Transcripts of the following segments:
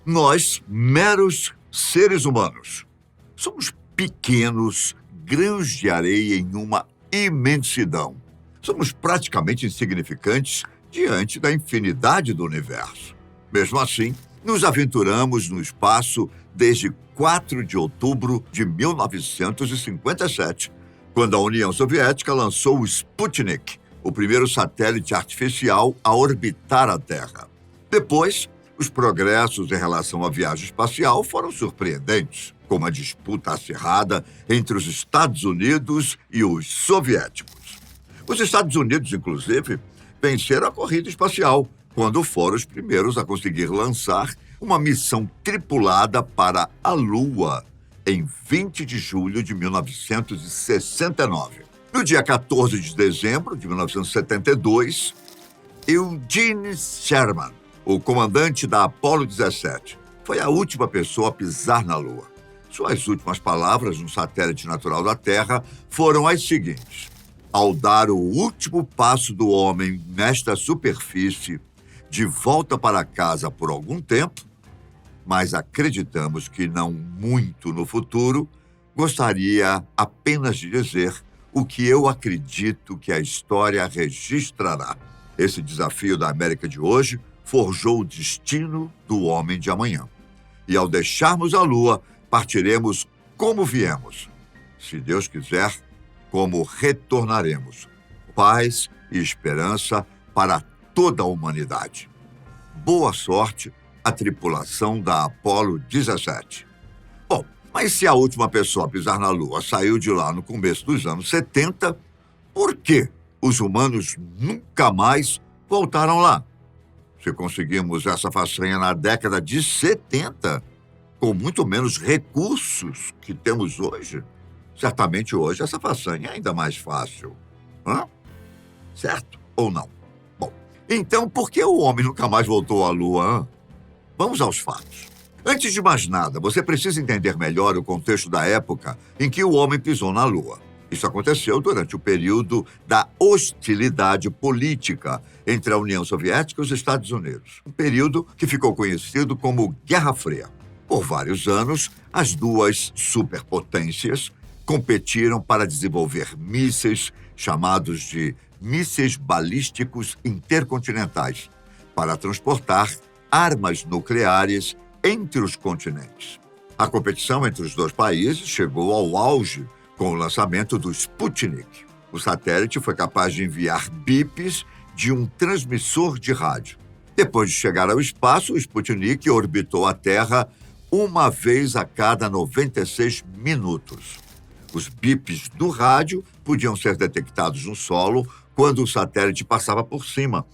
Nós, meros seres humanos, somos pequenos grãos de areia em uma imensidão. Somos praticamente insignificantes diante da infinidade do universo. Mesmo assim, nos aventuramos no espaço desde 4 de outubro de 1957, quando a União Soviética lançou o Sputnik, o primeiro satélite artificial a orbitar a Terra. Depois, os progressos em relação à viagem espacial foram surpreendentes, como a disputa acirrada entre os Estados Unidos e os soviéticos. Os Estados Unidos, inclusive, venceram a corrida espacial, quando foram os primeiros a conseguir lançar uma missão tripulada para a Lua, em 20 de julho de 1969. No dia 14 de dezembro de 1972, Eugene Cernan, o comandante da Apollo 17, foi a última pessoa a pisar na Lua. Suas últimas palavras no satélite natural da Terra foram as seguintes: ao dar o último passo do homem nesta superfície, de volta para casa por algum tempo, mas acreditamos que não muito no futuro, gostaria apenas de dizer o que eu acredito que a história registrará. Esse desafio da América de hoje forjou o destino do homem de amanhã. E ao deixarmos a Lua, partiremos como viemos. Se Deus quiser, como retornaremos. Paz e esperança para toda a humanidade. Boa sorte à tripulação da Apollo 17. Bom, mas se a última pessoa a pisar na Lua saiu de lá no começo dos anos 70, por que os humanos nunca mais voltaram lá? Se conseguimos essa façanha na década de 70, com muito menos recursos que temos hoje, certamente hoje essa façanha é ainda mais fácil. Certo ou não? Bom, então por que o homem nunca mais voltou à Lua? Vamos aos fatos. Antes de mais nada, você precisa entender melhor o contexto da época em que o homem pisou na Lua. Isso aconteceu durante o período da hostilidade política entre a União Soviética e os Estados Unidos. Um período que ficou conhecido como Guerra Fria. Por vários anos, as duas superpotências competiram para desenvolver mísseis chamados de mísseis balísticos intercontinentais, para transportar armas nucleares entre os continentes. A competição entre os dois países chegou ao auge com o lançamento do Sputnik. O satélite foi capaz de enviar bips de um transmissor de rádio. Depois de chegar ao espaço, o Sputnik orbitou a Terra uma vez a cada 96 minutos. Os bips do rádio podiam ser detectados no solo quando o satélite passava por cima.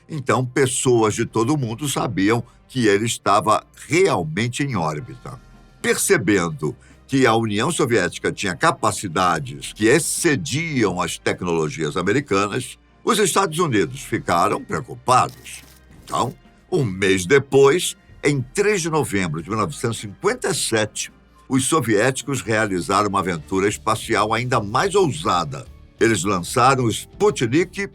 Então, pessoas de todo o mundo sabiam que ele estava realmente em órbita. Percebendo que a União Soviética tinha capacidades que excediam as tecnologias americanas, os Estados Unidos ficaram preocupados. Então, um mês depois, em 3 de novembro de 1957, os soviéticos realizaram uma aventura espacial ainda mais ousada. Eles lançaram o Sputnik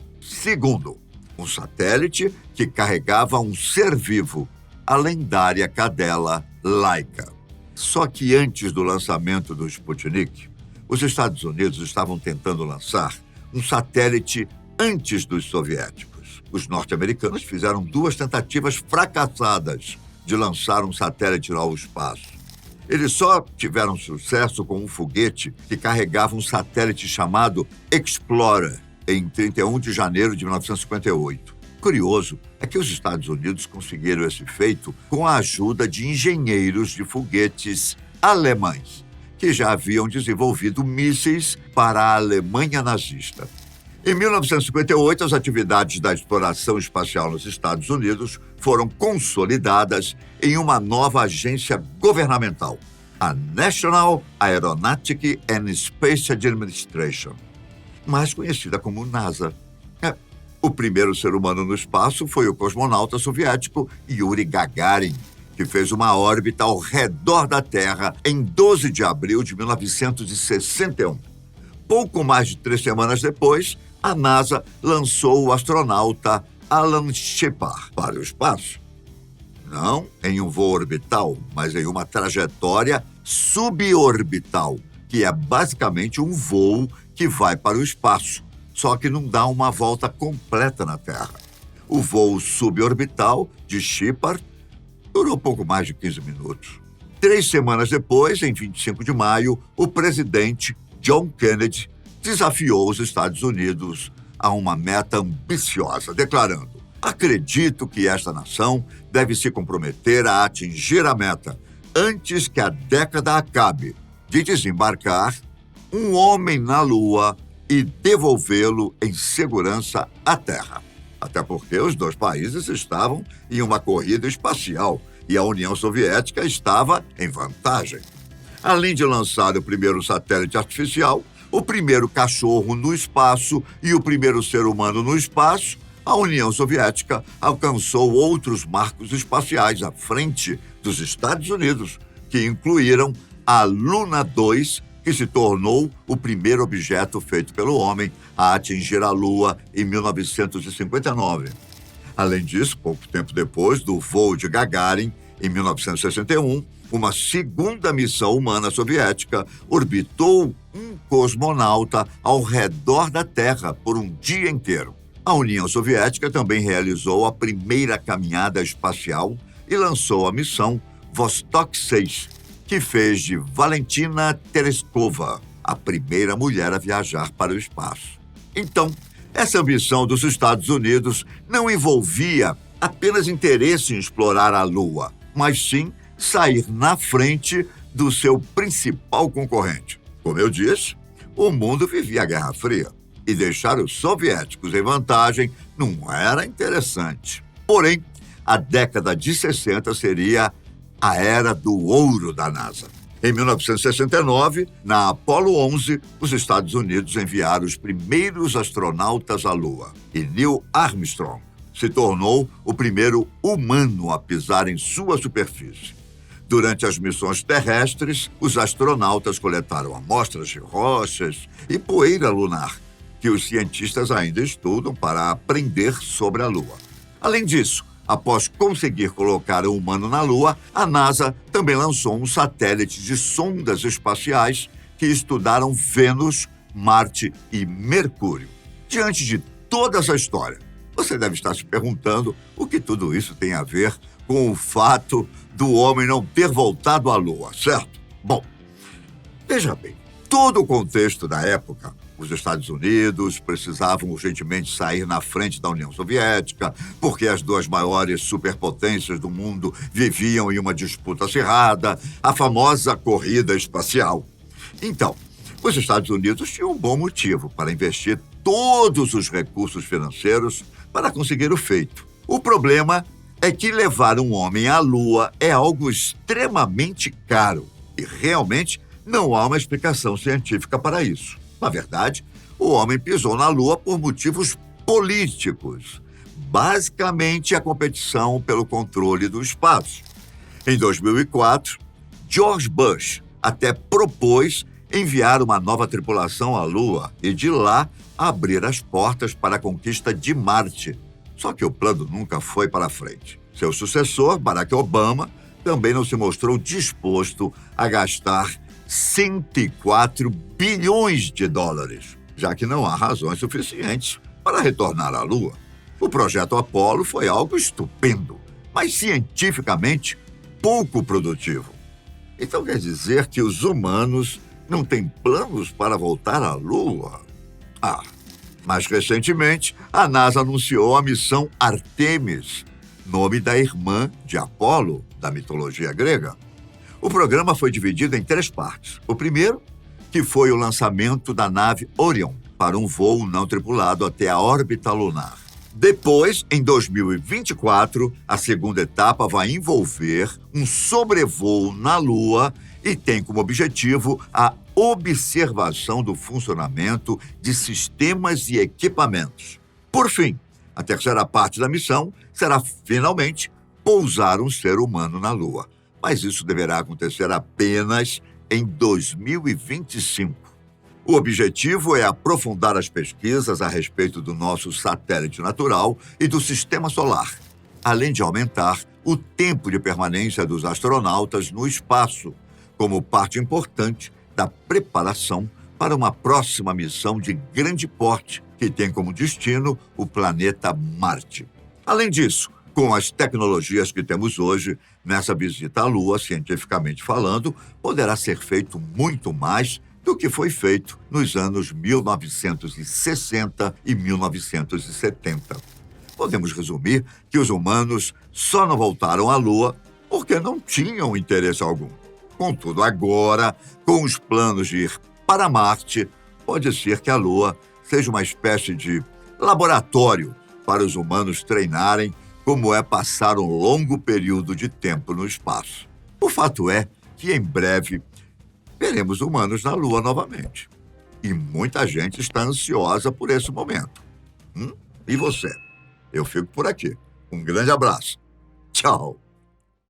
II, um satélite que carregava um ser vivo, a lendária cadela Laika. Só que antes do lançamento do Sputnik, os Estados Unidos estavam tentando lançar um satélite antes dos soviéticos. Os norte-americanos fizeram 2 tentativas fracassadas de lançar um satélite ao espaço. Eles só tiveram sucesso com um foguete que carregava um satélite chamado Explorer, em 31 de janeiro de 1958. Curioso é que os Estados Unidos conseguiram esse feito com a ajuda de engenheiros de foguetes alemães, que já haviam desenvolvido mísseis para a Alemanha nazista. Em 1958, as atividades da exploração espacial nos Estados Unidos foram consolidadas em uma nova agência governamental, a National Aeronautic and Space Administration, mais conhecida como NASA. O primeiro ser humano no espaço foi o cosmonauta soviético Yuri Gagarin, que fez uma órbita ao redor da Terra em 12 de abril de 1961. Pouco mais de 3 semanas depois, a NASA lançou o astronauta Alan Shepard para o espaço. Não em um voo orbital, mas em uma trajetória suborbital, que é basicamente um voo que vai para o espaço, só que não dá uma volta completa na Terra. O voo suborbital de Shepard durou pouco mais de 15 minutos. 3 semanas depois, em 25 de maio, o presidente John Kennedy desafiou os Estados Unidos a uma meta ambiciosa, declarando: acredito que esta nação deve se comprometer a atingir a meta antes que a década acabe, de desembarcar um homem na Lua e devolvê-lo em segurança à Terra. Até porque os dois países estavam em uma corrida espacial e a União Soviética estava em vantagem. Além de lançar o primeiro satélite artificial, o primeiro cachorro no espaço e o primeiro ser humano no espaço, a União Soviética alcançou outros marcos espaciais à frente dos Estados Unidos, que incluíram a Luna 2, que se tornou o primeiro objeto feito pelo homem a atingir a Lua em 1959. Além disso, pouco tempo depois do voo de Gagarin, em 1961, uma segunda missão humana soviética orbitou um cosmonauta ao redor da Terra por um dia inteiro. A União Soviética também realizou a primeira caminhada espacial e lançou a missão Vostok 6, que fez de Valentina Tereskova a primeira mulher a viajar para o espaço. Então, essa ambição dos Estados Unidos não envolvia apenas interesse em explorar a Lua, mas sim sair na frente do seu principal concorrente. Como eu disse, o mundo vivia a Guerra Fria e deixar os soviéticos em vantagem não era interessante. Porém, a década de 60 seria a era do ouro da NASA. Em 1969, na Apollo 11, os Estados Unidos enviaram os primeiros astronautas à Lua e Neil Armstrong se tornou o primeiro humano a pisar em sua superfície. Durante as missões terrestres, os astronautas coletaram amostras de rochas e poeira lunar, que os cientistas ainda estudam para aprender sobre a Lua. Além disso, após conseguir colocar um humano na Lua, a NASA também lançou um satélite de sondas espaciais que estudaram Vênus, Marte e Mercúrio. Diante de toda essa história, você deve estar se perguntando o que tudo isso tem a ver com o fato do homem não ter voltado à Lua, certo? Bom, veja bem, todo o contexto da época, os Estados Unidos precisavam urgentemente sair na frente da União Soviética, porque as duas maiores superpotências do mundo viviam em uma disputa acirrada, a famosa corrida espacial. Então, os Estados Unidos tinham um bom motivo para investir todos os recursos financeiros para conseguir o feito. O problema é que levar um homem à Lua é algo extremamente caro e realmente não há uma explicação científica para isso. Na verdade, o homem pisou na Lua por motivos políticos, basicamente a competição pelo controle do espaço. Em 2004, George Bush até propôs enviar uma nova tripulação à Lua e de lá abrir as portas para a conquista de Marte. Só que o plano nunca foi para frente. Seu sucessor, Barack Obama, também não se mostrou disposto a gastar 104 bilhões de dólares, já que não há razões suficientes para retornar à Lua. O projeto Apollo foi algo estupendo, mas cientificamente pouco produtivo. Então quer dizer que os humanos não têm planos para voltar à Lua? Mais recentemente, a NASA anunciou a missão Artemis, nome da irmã de Apolo, da mitologia grega. O programa foi dividido em 3 partes. O primeiro, que foi o lançamento da nave Orion para um voo não tripulado até a órbita lunar. Depois, em 2024, a segunda etapa vai envolver um sobrevoo na Lua e tem como objetivo a observação do funcionamento de sistemas e equipamentos. Por fim, a terceira parte da missão será, finalmente, pousar um ser humano na Lua. Mas isso deverá acontecer apenas em 2025. O objetivo é aprofundar as pesquisas a respeito do nosso satélite natural e do sistema solar, além de aumentar o tempo de permanência dos astronautas no espaço, como parte importante da preparação para uma próxima missão de grande porte que tem como destino o planeta Marte. Além disso, com as tecnologias que temos hoje, nessa visita à Lua, cientificamente falando, poderá ser feito muito mais do que foi feito nos anos 1960 e 1970. Podemos resumir que os humanos só não voltaram à Lua porque não tinham interesse algum. Contudo, agora, com os planos de ir para Marte, pode ser que a Lua seja uma espécie de laboratório para os humanos treinarem como é passar um longo período de tempo no espaço. O fato é que, em breve, veremos humanos na Lua novamente. E muita gente está ansiosa por esse momento. E você? Eu fico por aqui. Um grande abraço. Tchau.